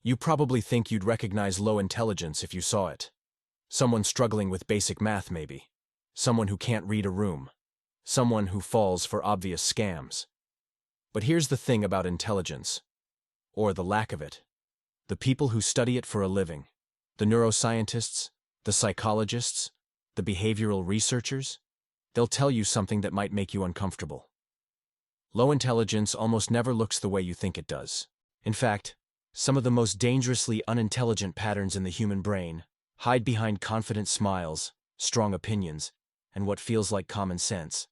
You probably think you'd recognize low intelligence if you saw it. Someone struggling with basic math, maybe. Someone who can't read a room. Someone who falls for obvious scams. But here's the thing about intelligence, or the lack of it. The people who study it for a living, the neuroscientists, the psychologists, the behavioral researchers, they'll tell you something that might make you uncomfortable. Low intelligence almost never looks the way you think it does. In fact, some of the most dangerously unintelligent patterns in the human brain hide behind confident smiles, strong opinions, and what feels like common sense.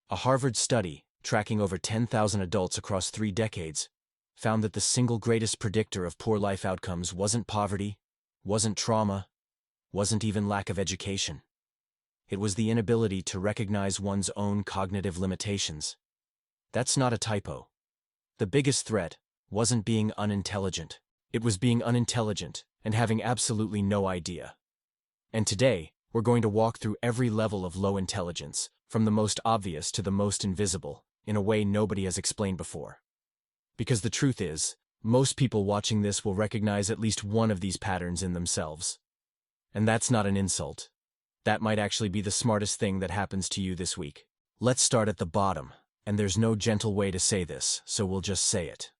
A Harvard study, tracking over 10,000 adults across 3 decades, found that the single greatest predictor of poor life outcomes wasn't poverty, wasn't trauma, wasn't even lack of education. It was the inability to recognize one's own cognitive limitations. That's not a typo. The biggest threat wasn't being unintelligent. It was being unintelligent and having absolutely no idea. And today, we're going to walk through every level of low intelligence, from the most obvious to the most invisible, in a way nobody has explained before. Because the truth is, most people watching this will recognize at least one of these patterns in themselves. And that's not an insult. That might actually be the smartest thing that happens to you this week. Let's start at the bottom, and there's no gentle way to say this, so we'll just say it.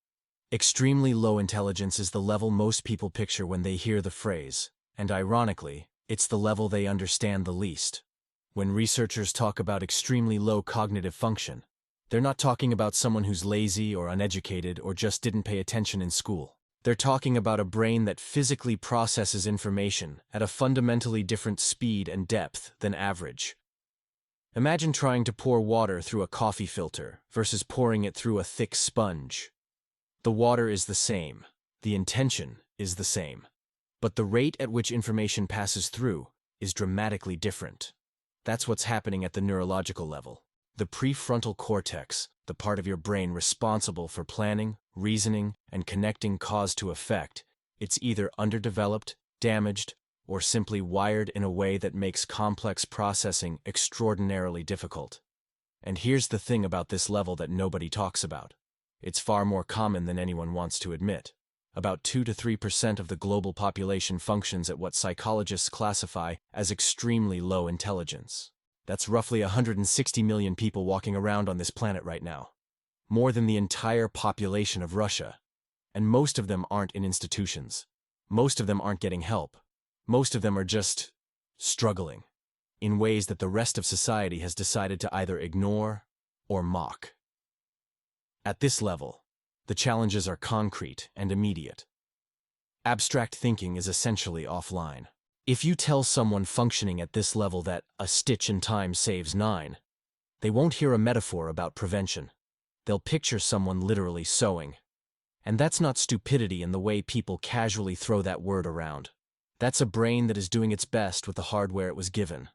Extremely low intelligence is the level most people picture when they hear the phrase, and ironically, it's the level they understand the least. When researchers talk about extremely low cognitive function, they're not talking about someone who's lazy or uneducated or just didn't pay attention in school. They're talking about a brain that physically processes information at a fundamentally different speed and depth than average. Imagine trying to pour water through a coffee filter versus pouring it through a thick sponge. The water is the same, the intention is the same, but the rate at which information passes through is dramatically different. That's what's happening at the neurological level. The prefrontal cortex, the part of your brain responsible for planning, reasoning, and connecting cause to effect, it's either underdeveloped, damaged, or simply wired in a way that makes complex processing extraordinarily difficult. And here's the thing about this level that nobody talks about. It's far more common than anyone wants to admit. About 2 to 3% of the global population functions at what psychologists classify as extremely low intelligence. That's roughly 160 million people walking around on this planet right now. More than the entire population of Russia. And most of them aren't in institutions. Most of them aren't getting help. Most of them are just struggling in ways that the rest of society has decided to either ignore or mock. At this level, the challenges are concrete and immediate. Abstract thinking is essentially offline. If you tell someone functioning at this level that a stitch in time saves 9, they won't hear a metaphor about prevention. They'll picture someone literally sewing. And that's not stupidity in the way people casually throw that word around. That's a brain that is doing its best with the hardware it was given.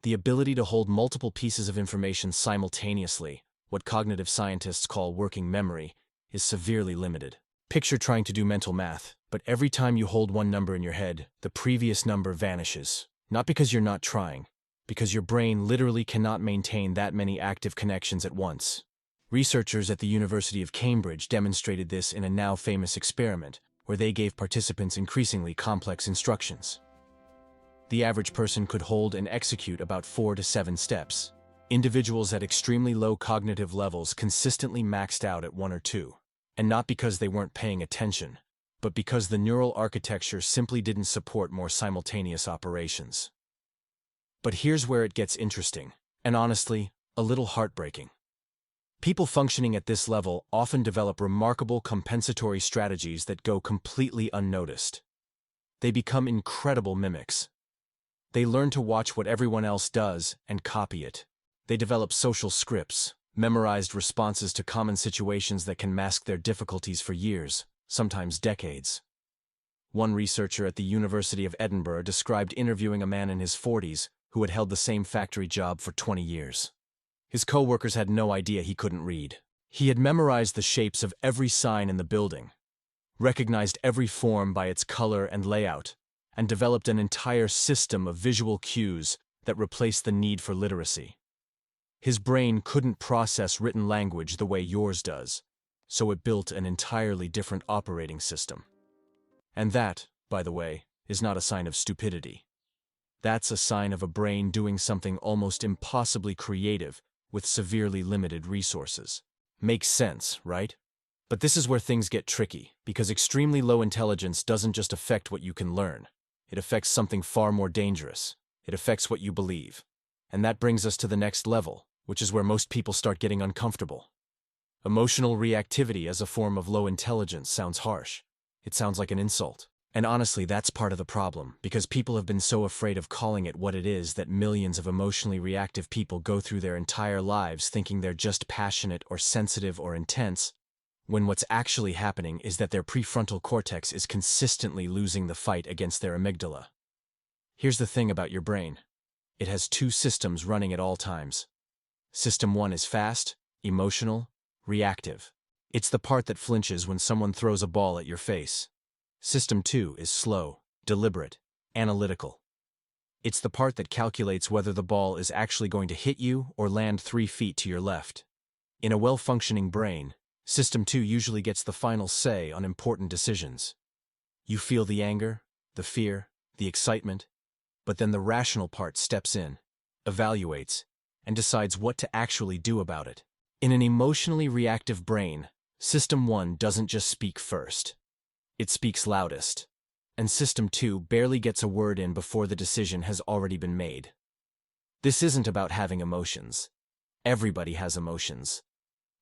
The ability to hold multiple pieces of information simultaneously, what cognitive scientists call working memory, is severely limited. Picture trying to do mental math, but every time you hold one number in your head, the previous number vanishes. Not because you're not trying, because your brain literally cannot maintain that many active connections at once. Researchers at the University of Cambridge demonstrated this in a now famous experiment, where they gave participants increasingly complex instructions. The average person could hold and execute about 4 to 7 steps. Individuals at extremely low cognitive levels consistently maxed out at 1 or 2. And not because they weren't paying attention, but because the neural architecture simply didn't support more simultaneous operations. But here's where it gets interesting, and honestly, a little heartbreaking. People functioning at this level often develop remarkable compensatory strategies that go completely unnoticed. They become incredible mimics. They learn to watch what everyone else does and copy it. They develop social scripts, memorized responses to common situations that can mask their difficulties for years, sometimes decades. One researcher at the University of Edinburgh described interviewing a man in his 40s who had held the same factory job for 20 years. His co-workers had no idea he couldn't read. He had memorized the shapes of every sign in the building, recognized every form by its color and layout, and developed an entire system of visual cues that replaced the need for literacy. His brain couldn't process written language the way yours does, so it built an entirely different operating system. And that, by the way, is not a sign of stupidity. That's a sign of a brain doing something almost impossibly creative with severely limited resources. Makes sense, right? But this is where things get tricky, because extremely low intelligence doesn't just affect what you can learn. It affects something far more dangerous. It affects what you believe. And that brings us to the next level, which is where most people start getting uncomfortable. Emotional reactivity as a form of low intelligence sounds harsh. It sounds like an insult. And honestly, that's part of the problem, because people have been so afraid of calling it what it is that millions of emotionally reactive people go through their entire lives thinking they're just passionate or sensitive or intense, when what's actually happening is that their prefrontal cortex is consistently losing the fight against their amygdala. Here's the thing about your brain. It has two systems running at all times. System 1 is fast, emotional, reactive. It's the part that flinches when someone throws a ball at your face. System 2 is slow, deliberate, analytical. It's the part that calculates whether the ball is actually going to hit you or land 3 feet to your left. In a well-functioning brain, System 2 usually gets the final say on important decisions. You feel the anger, the fear, the excitement, but then the rational part steps in, evaluates, and decides what to actually do about it. In an emotionally reactive brain, System 1 doesn't just speak first. It speaks loudest, and System 2 barely gets a word in before the decision has already been made. This isn't about having emotions. Everybody has emotions.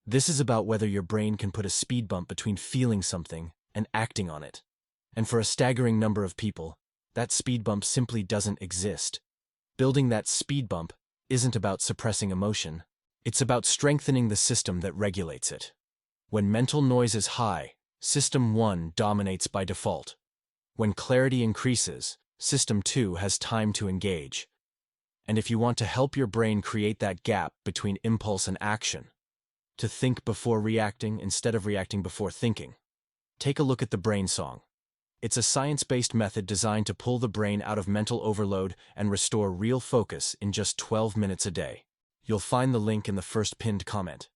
This is about whether your brain can put a speed bump between feeling something and acting on it. And for a staggering number of people, that speed bump simply doesn't exist. Building that speed bump isn't about suppressing emotion. It's about strengthening the system that regulates it. When mental noise is high, System 1 dominates by default. When clarity increases, System 2 has time to engage. And if you want to help your brain create that gap between impulse and action, to think before reacting instead of reacting before thinking, take a look at the brain song. It's a science-based method designed to pull the brain out of mental overload and restore real focus in just 12 minutes a day. You'll find the link in the first pinned comment.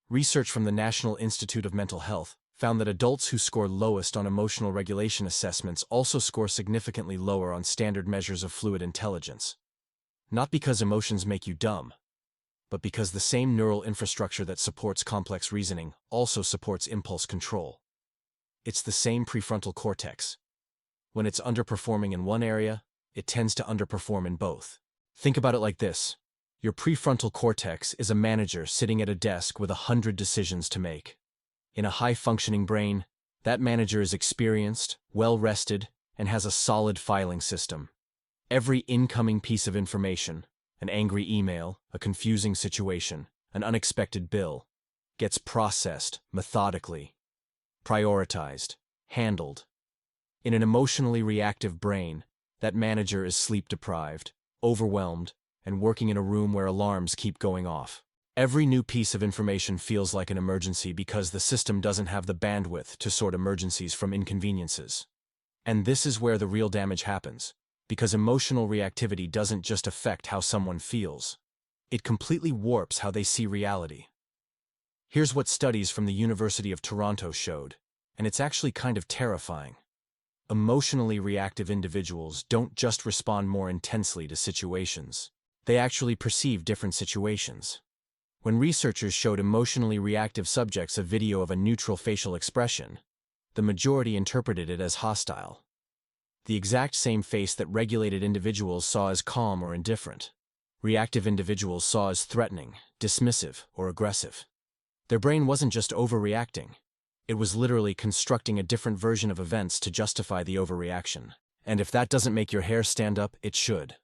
Research from the National Institute of Mental Health found that adults who score lowest on emotional regulation assessments also score significantly lower on standard measures of fluid intelligence. Not because emotions make you dumb, but because the same neural infrastructure that supports complex reasoning also supports impulse control. It's the same prefrontal cortex. When it's underperforming in one area, it tends to underperform in both. Think about it like this. Your prefrontal cortex is a manager sitting at a desk with 100 decisions to make. In a high-functioning brain, that manager is experienced, well-rested, and has a solid filing system. Every incoming piece of information, an angry email, a confusing situation, an unexpected bill, gets processed methodically, prioritized, handled. In an emotionally reactive brain, that manager is sleep-deprived, overwhelmed, and working in a room where alarms keep going off. Every new piece of information feels like an emergency because the system doesn't have the bandwidth to sort emergencies from inconveniences. And this is where the real damage happens, because emotional reactivity doesn't just affect how someone feels. It completely warps how they see reality. Here's what studies from the University of Toronto showed, and it's actually kind of terrifying. Emotionally reactive individuals don't just respond more intensely to situations. They actually perceive different situations. When researchers showed emotionally reactive subjects a video of a neutral facial expression, the majority interpreted it as hostile. The exact same face that regulated individuals saw as calm or indifferent. Reactive individuals saw as threatening, dismissive, or aggressive. Their brain wasn't just overreacting. It was literally constructing a different version of events to justify the overreaction. And if that doesn't make your hair stand up, it should.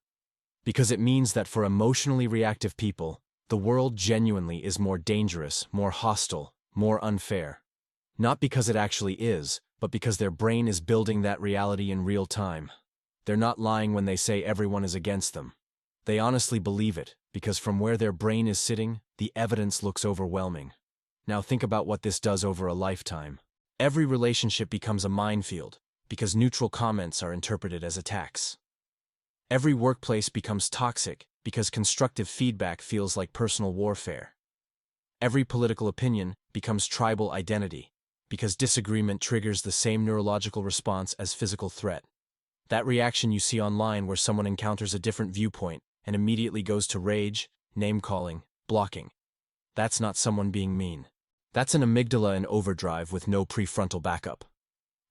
Because it means that for emotionally reactive people, the world genuinely is more dangerous, more hostile, more unfair. Not because it actually is, but because their brain is building that reality in real time. They're not lying when they say everyone is against them. They honestly believe it, because from where their brain is sitting, the evidence looks overwhelming. Now think about what this does over a lifetime. Every relationship becomes a minefield, because neutral comments are interpreted as attacks. Every workplace becomes toxic, because constructive feedback feels like personal warfare. Every political opinion becomes tribal identity, Because disagreement triggers the same neurological response as physical threat. That reaction you see online where someone encounters a different viewpoint and immediately goes to rage, name-calling, blocking. That's not someone being mean. That's an amygdala in overdrive with no prefrontal backup.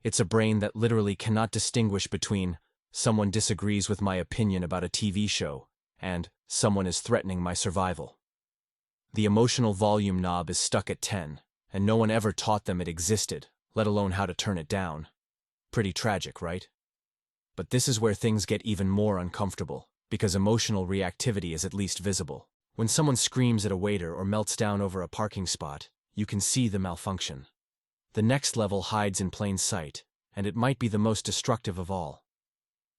It's a brain that literally cannot distinguish between someone disagrees with my opinion about a TV show and someone is threatening my survival. The emotional volume knob is stuck at 10, and no one ever taught them it existed, let alone how to turn it down. Pretty tragic, right? But this is where things get even more uncomfortable, because emotional reactivity is at least visible. When someone screams at a waiter or melts down over a parking spot, you can see the malfunction. The next level hides in plain sight, and it might be the most destructive of all.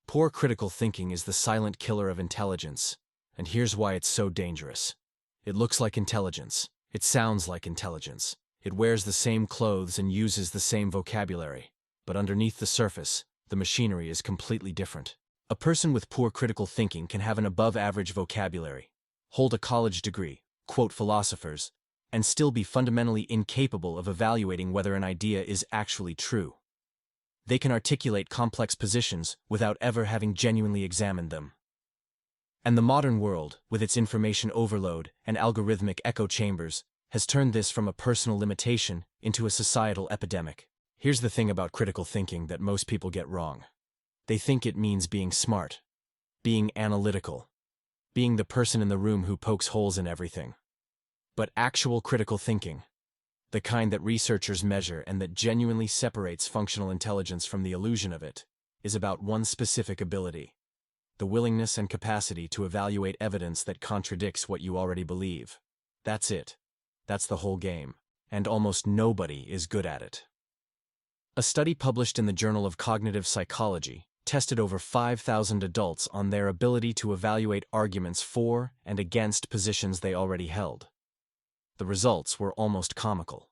Poor critical thinking is the silent killer of intelligence, and here's why it's so dangerous. It looks like intelligence. It sounds like intelligence. It wears the same clothes and uses the same vocabulary. But underneath the surface, the machinery is completely different. A person with poor critical thinking can have an above-average vocabulary, hold a college degree, quote philosophers, and still be fundamentally incapable of evaluating whether an idea is actually true. They can articulate complex positions without ever having genuinely examined them. And the modern world, with its information overload and algorithmic echo chambers, has turned this from a personal limitation into a societal epidemic. Here's the thing about critical thinking that most people get wrong. They think it means being smart, being analytical, being the person in the room who pokes holes in everything. But actual critical thinking, the kind that researchers measure and that genuinely separates functional intelligence from the illusion of it, is about one specific ability: the willingness and capacity to evaluate evidence that contradicts what you already believe. That's it. That's the whole game. And almost nobody is good at it. A study published in the Journal of Cognitive Psychology tested over 5,000 adults on their ability to evaluate arguments for and against positions they already held. The results were almost comical.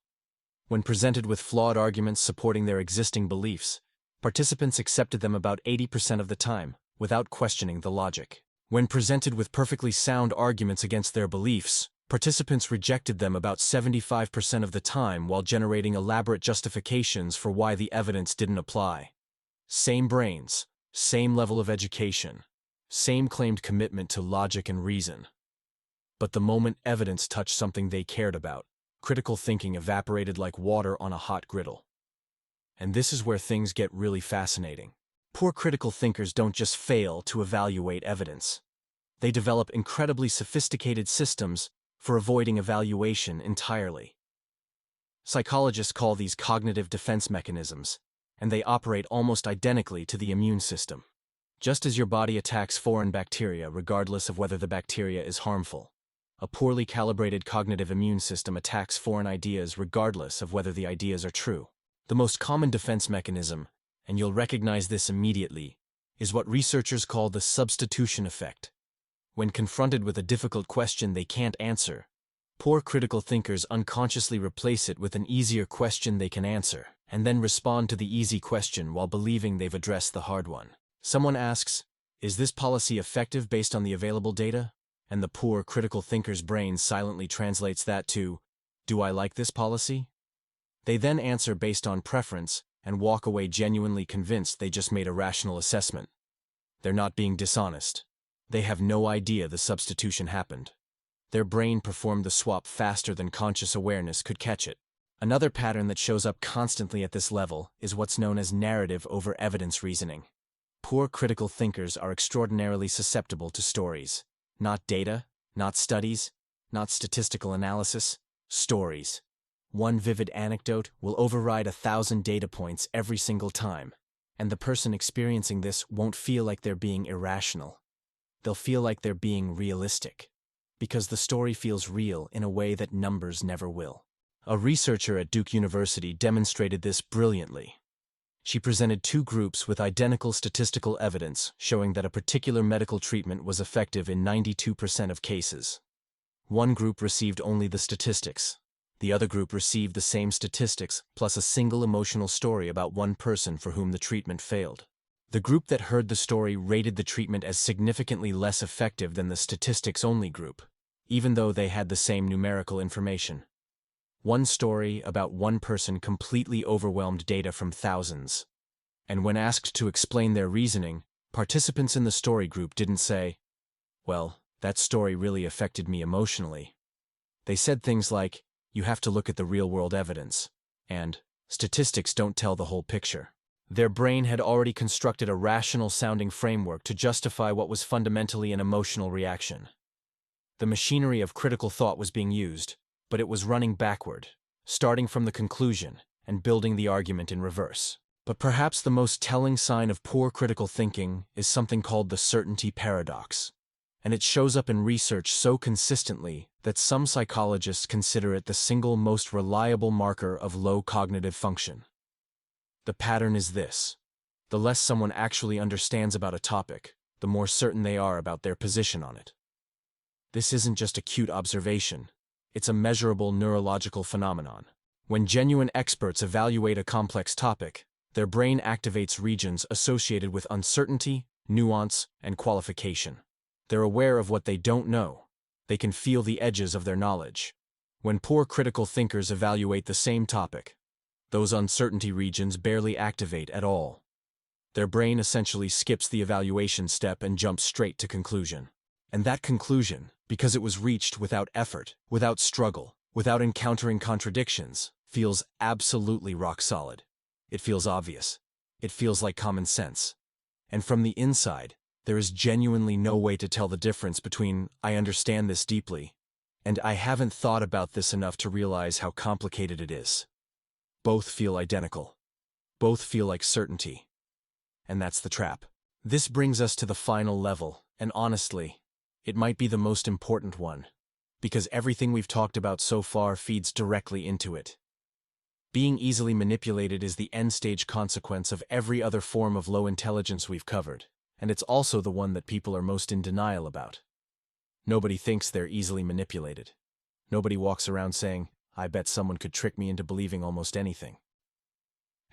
When presented with flawed arguments supporting their existing beliefs, participants accepted them about 80% of the time, without questioning the logic. When presented with perfectly sound arguments against their beliefs, participants rejected them about 75% of the time while generating elaborate justifications for why the evidence didn't apply. Same brains, same level of education, same claimed commitment to logic and reason. But the moment evidence touched something they cared about, critical thinking evaporated like water on a hot griddle. And this is where things get really fascinating. Poor critical thinkers don't just fail to evaluate evidence. They develop incredibly sophisticated systems for avoiding evaluation entirely. Psychologists call these cognitive defense mechanisms, and they operate almost identically to the immune system. Just as your body attacks foreign bacteria regardless of whether the bacteria is harmful, a poorly calibrated cognitive immune system attacks foreign ideas regardless of whether the ideas are true. The most common defense mechanism, and you'll recognize this immediately, is what researchers call the substitution effect. When confronted with a difficult question they can't answer, poor critical thinkers unconsciously replace it with an easier question they can answer, and then respond to the easy question while believing they've addressed the hard one. Someone asks, "Is this policy effective based on the available data?" And the poor critical thinker's brain silently translates that to, "Do I like this policy?" They then answer based on preference and walk away genuinely convinced they just made a rational assessment. They're not being dishonest. They have no idea the substitution happened. Their brain performed the swap faster than conscious awareness could catch it. Another pattern that shows up constantly at this level is what's known as narrative over evidence reasoning. Poor critical thinkers are extraordinarily susceptible to stories. Not data, not studies, not statistical analysis, stories. One vivid anecdote will override 1,000 data points every single time, and the person experiencing this won't feel like they're being irrational. They'll feel like they're being realistic, because the story feels real in a way that numbers never will. A researcher at Duke University demonstrated this brilliantly. She presented two groups with identical statistical evidence showing that a particular medical treatment was effective in 92% of cases. One group received only the statistics. The other group received the same statistics plus a single emotional story about one person for whom the treatment failed. The group that heard the story rated the treatment as significantly less effective than the statistics-only group, even though they had the same numerical information. One story about one person completely overwhelmed data from thousands. And when asked to explain their reasoning, participants in the story group didn't say, "Well, that story really affected me emotionally." They said things like, "You have to look at the real-world evidence," and "Statistics don't tell the whole picture." Their brain had already constructed a rational-sounding framework to justify what was fundamentally an emotional reaction. The machinery of critical thought was being used, but it was running backward, starting from the conclusion and building the argument in reverse. But perhaps the most telling sign of poor critical thinking is something called the certainty paradox, and it shows up in research so consistently that some psychologists consider it the single most reliable marker of low cognitive function. The pattern is this: the less someone actually understands about a topic, the more certain they are about their position on it. This isn't just a cute observation, it's a measurable neurological phenomenon. When genuine experts evaluate a complex topic, their brain activates regions associated with uncertainty, nuance, and qualification. They're aware of what they don't know. They can feel the edges of their knowledge. When poor critical thinkers evaluate the same topic, those uncertainty regions barely activate at all. Their brain essentially skips the evaluation step and jumps straight to conclusion. And that conclusion, because it was reached without effort, without struggle, without encountering contradictions, feels absolutely rock solid. It feels obvious. It feels like common sense. And from the inside, there is genuinely no way to tell the difference between "I understand this deeply" and "I haven't thought about this enough to realize how complicated it is." Both feel identical. Both feel like certainty. And that's the trap. This brings us to the final level, and honestly, it might be the most important one, because everything we've talked about so far feeds directly into it. Being easily manipulated is the end-stage consequence of every other form of low intelligence we've covered, and it's also the one that people are most in denial about. Nobody thinks they're easily manipulated. Nobody walks around saying, "I bet someone could trick me into believing almost anything."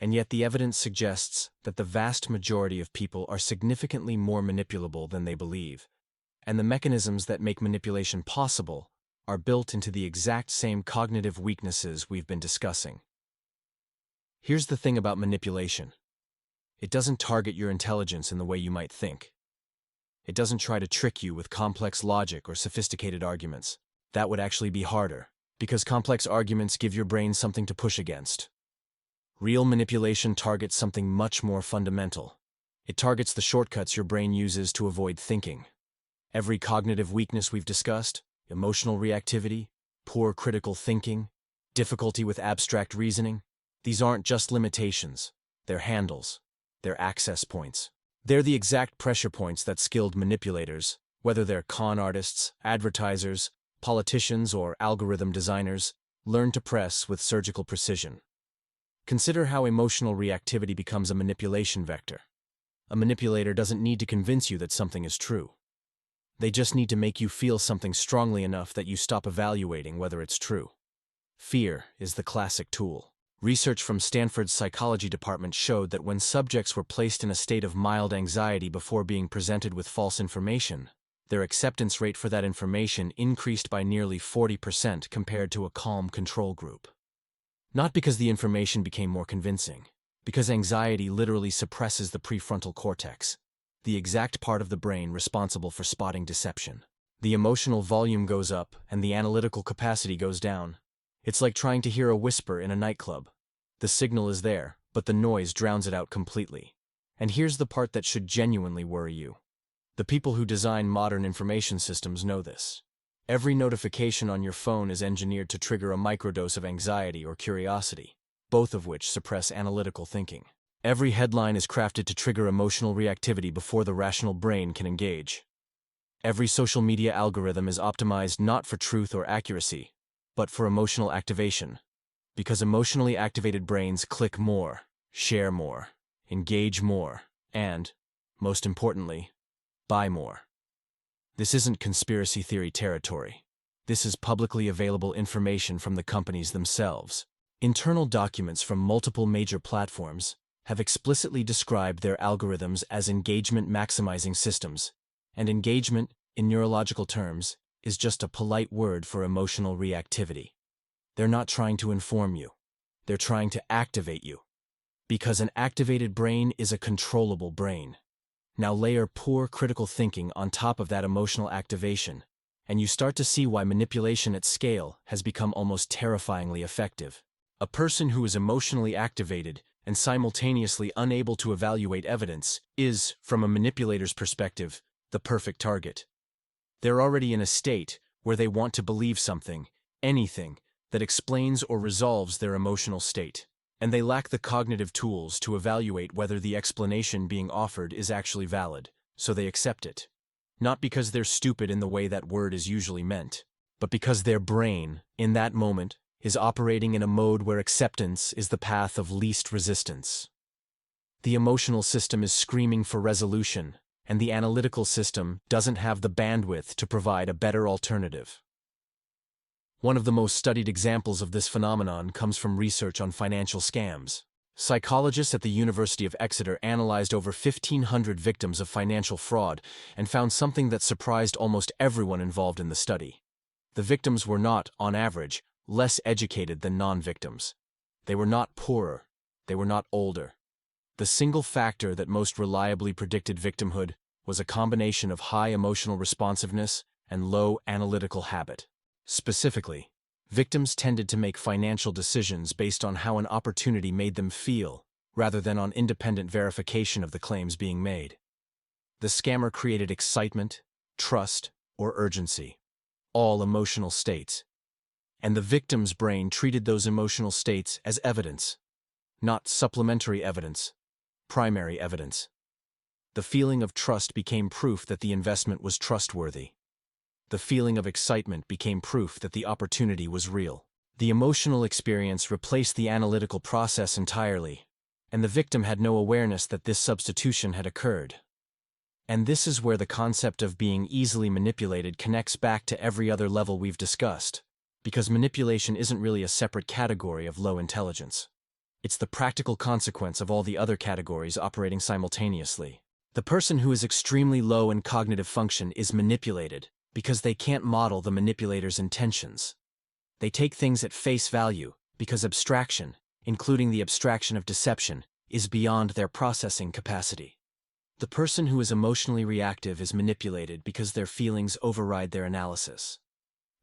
And yet the evidence suggests that the vast majority of people are significantly more manipulable than they believe, and the mechanisms that make manipulation possible are built into the exact same cognitive weaknesses we've been discussing. Here's the thing about manipulation. It doesn't target your intelligence in the way you might think. It doesn't try to trick you with complex logic or sophisticated arguments. That would actually be harder, because complex arguments give your brain something to push against. Real manipulation targets something much more fundamental. It targets the shortcuts your brain uses to avoid thinking. Every cognitive weakness we've discussed, emotional reactivity, poor critical thinking, difficulty with abstract reasoning, these aren't just limitations, they're handles, they're access points. They're the exact pressure points that skilled manipulators, whether they're con artists, advertisers, politicians, or algorithm designers, learn to press with surgical precision. Consider how emotional reactivity becomes a manipulation vector. A manipulator doesn't need to convince you that something is true. They just need to make you feel something strongly enough that you stop evaluating whether it's true. Fear is the classic tool. Research from Stanford's psychology department showed that when subjects were placed in a state of mild anxiety before being presented with false information, their acceptance rate for that information increased by nearly 40% compared to a calm control group. Not because the information became more convincing, because anxiety literally suppresses the prefrontal cortex, the exact part of the brain responsible for spotting deception. The emotional volume goes up and the analytical capacity goes down. It's like trying to hear a whisper in a nightclub. The signal is there, but the noise drowns it out completely. And here's the part that should genuinely worry you. The people who design modern information systems know this. Every notification on your phone is engineered to trigger a microdose of anxiety or curiosity, both of which suppress analytical thinking. Every headline is crafted to trigger emotional reactivity before the rational brain can engage. Every social media algorithm is optimized not for truth or accuracy, but for emotional activation, because emotionally activated brains click more, share more, engage more, and, most importantly, buy more. This isn't conspiracy theory territory. This is publicly available information from the companies themselves. Internal documents from multiple major platforms have explicitly described their algorithms as engagement-maximizing systems, and engagement, in neurological terms, is just a polite word for emotional reactivity. They're not trying to inform you. They're trying to activate you. Because an activated brain is a controllable brain. Now layer poor critical thinking on top of that emotional activation, and you start to see why manipulation at scale has become almost terrifyingly effective. A person who is emotionally activated and simultaneously unable to evaluate evidence is, from a manipulator's perspective, the perfect target. They're already in a state where they want to believe something, anything, that explains or resolves their emotional state. And they lack the cognitive tools to evaluate whether the explanation being offered is actually valid, so they accept it. Not because they're stupid in the way that word is usually meant, but because their brain, in that moment, is operating in a mode where acceptance is the path of least resistance. The emotional system is screaming for resolution, and the analytical system doesn't have the bandwidth to provide a better alternative. One of the most studied examples of this phenomenon comes from research on financial scams. Psychologists at the University of Exeter analyzed over 1,500 victims of financial fraud and found something that surprised almost everyone involved in the study. The victims were not, on average, less educated than non-victims. They were not poorer. They were not older. The single factor that most reliably predicted victimhood was a combination of high emotional responsiveness and low analytical habit. Specifically, victims tended to make financial decisions based on how an opportunity made them feel, rather than on independent verification of the claims being made. The scammer created excitement, trust, or urgency, all emotional states. And the victim's brain treated those emotional states as evidence, not supplementary evidence, primary evidence. The feeling of trust became proof that the investment was trustworthy. The feeling of excitement became proof that the opportunity was real. The emotional experience replaced the analytical process entirely, and the victim had no awareness that this substitution had occurred. And this is where the concept of being easily manipulated connects back to every other level we've discussed, because manipulation isn't really a separate category of low intelligence. It's the practical consequence of all the other categories operating simultaneously. The person who is extremely low in cognitive function is manipulated because they can't model the manipulator's intentions. They take things at face value because abstraction, including the abstraction of deception, is beyond their processing capacity. The person who is emotionally reactive is manipulated because their feelings override their analysis.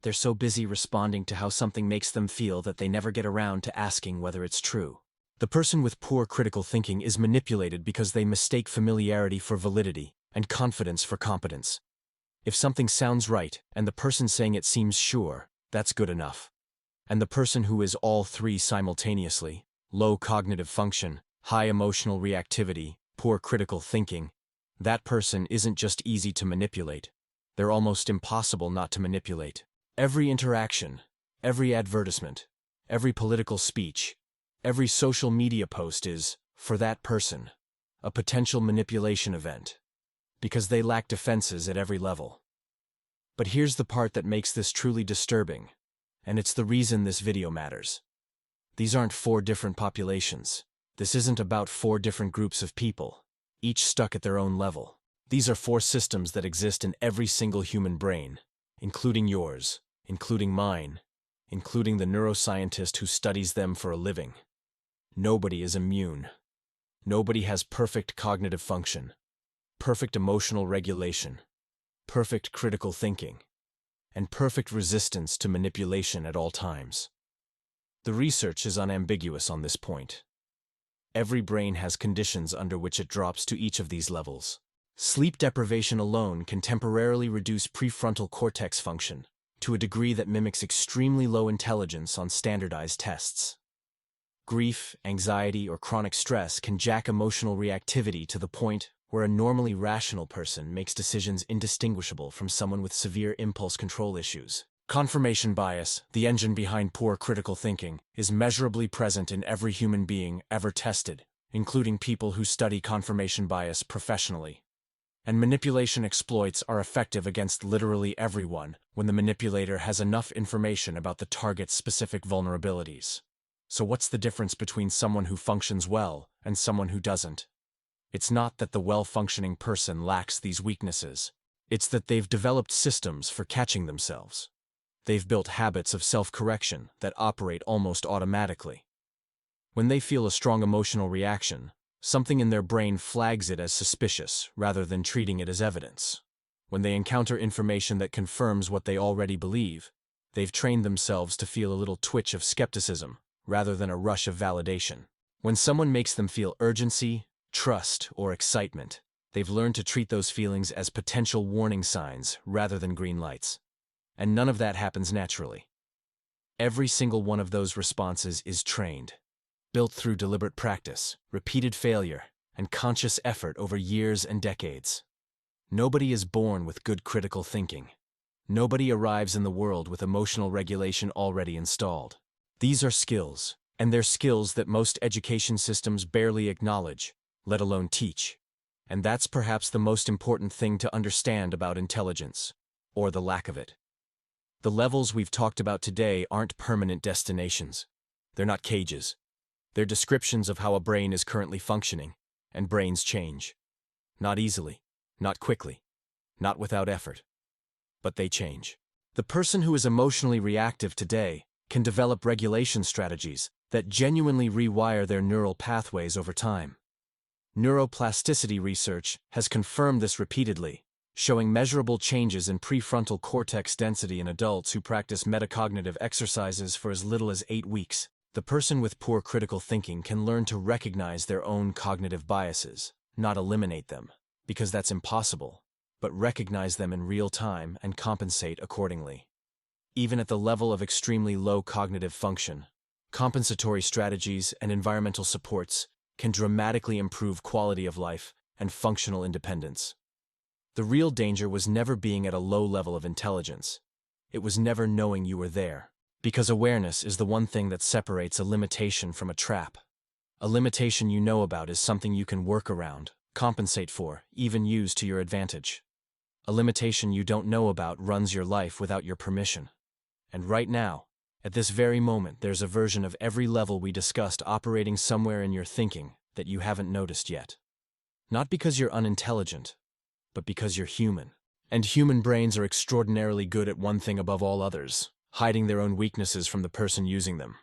They're so busy responding to how something makes them feel that they never get around to asking whether it's true. The person with poor critical thinking is manipulated because they mistake familiarity for validity and confidence for competence. If something sounds right and the person saying it seems sure, that's good enough. And the person who is all three simultaneously, low cognitive function, high emotional reactivity, poor critical thinking, that person isn't just easy to manipulate. They're almost impossible not to manipulate. Every interaction, every advertisement, every political speech, every social media post is, for that person, a potential manipulation event, because they lack defenses at every level. But here's the part that makes this truly disturbing, and it's the reason this video matters. These aren't 4 different populations. This isn't about 4 different groups of people, each stuck at their own level. These are 4 systems that exist in every single human brain, including yours, including mine, including the neuroscientist who studies them for a living. Nobody is immune. Nobody has perfect cognitive function, perfect emotional regulation, perfect critical thinking, and perfect resistance to manipulation at all times. The research is unambiguous on this point. Every brain has conditions under which it drops to each of these levels. Sleep deprivation alone can temporarily reduce prefrontal cortex function to a degree that mimics extremely low intelligence on standardized tests. Grief, anxiety, or chronic stress can jack emotional reactivity to the point where a normally rational person makes decisions indistinguishable from someone with severe impulse control issues. Confirmation bias, the engine behind poor critical thinking, is measurably present in every human being ever tested, including people who study confirmation bias professionally. And manipulation exploits are effective against literally everyone when the manipulator has enough information about the target's specific vulnerabilities. So what's the difference between someone who functions well and someone who doesn't? It's not that the well-functioning person lacks these weaknesses. It's that they've developed systems for catching themselves. They've built habits of self-correction that operate almost automatically. When they feel a strong emotional reaction, something in their brain flags it as suspicious rather than treating it as evidence. When they encounter information that confirms what they already believe, they've trained themselves to feel a little twitch of skepticism rather than a rush of validation. When someone makes them feel urgency, trust, or excitement, they've learned to treat those feelings as potential warning signs rather than green lights. And none of that happens naturally. Every single one of those responses is trained, built through deliberate practice, repeated failure, and conscious effort over years and decades. Nobody is born with good critical thinking. Nobody arrives in the world with emotional regulation already installed. These are skills, and they're skills that most education systems barely acknowledge, let alone teach. And that's perhaps the most important thing to understand about intelligence, or the lack of it. The levels we've talked about today aren't permanent destinations. They're not cages. They're descriptions of how a brain is currently functioning, and brains change. Not easily, not quickly, not without effort. But they change. The person who is emotionally reactive today can develop regulation strategies that genuinely rewire their neural pathways over time. Neuroplasticity research has confirmed this repeatedly, showing measurable changes in prefrontal cortex density in adults who practice metacognitive exercises for as little as 8 weeks. The person with poor critical thinking can learn to recognize their own cognitive biases, not eliminate them, because that's impossible, but recognize them in real time and compensate accordingly. Even at the level of extremely low cognitive function, compensatory strategies and environmental supports can dramatically improve quality of life and functional independence. The real danger was never being at a low level of intelligence. It was never knowing you were there. Because awareness is the one thing that separates a limitation from a trap. A limitation you know about is something you can work around, compensate for, even use to your advantage. A limitation you don't know about runs your life without your permission. And right now, at this very moment, there's a version of every level we discussed operating somewhere in your thinking that you haven't noticed yet. Not because you're unintelligent, but because you're human. And human brains are extraordinarily good at one thing above all others: hiding their own weaknesses from the person using them.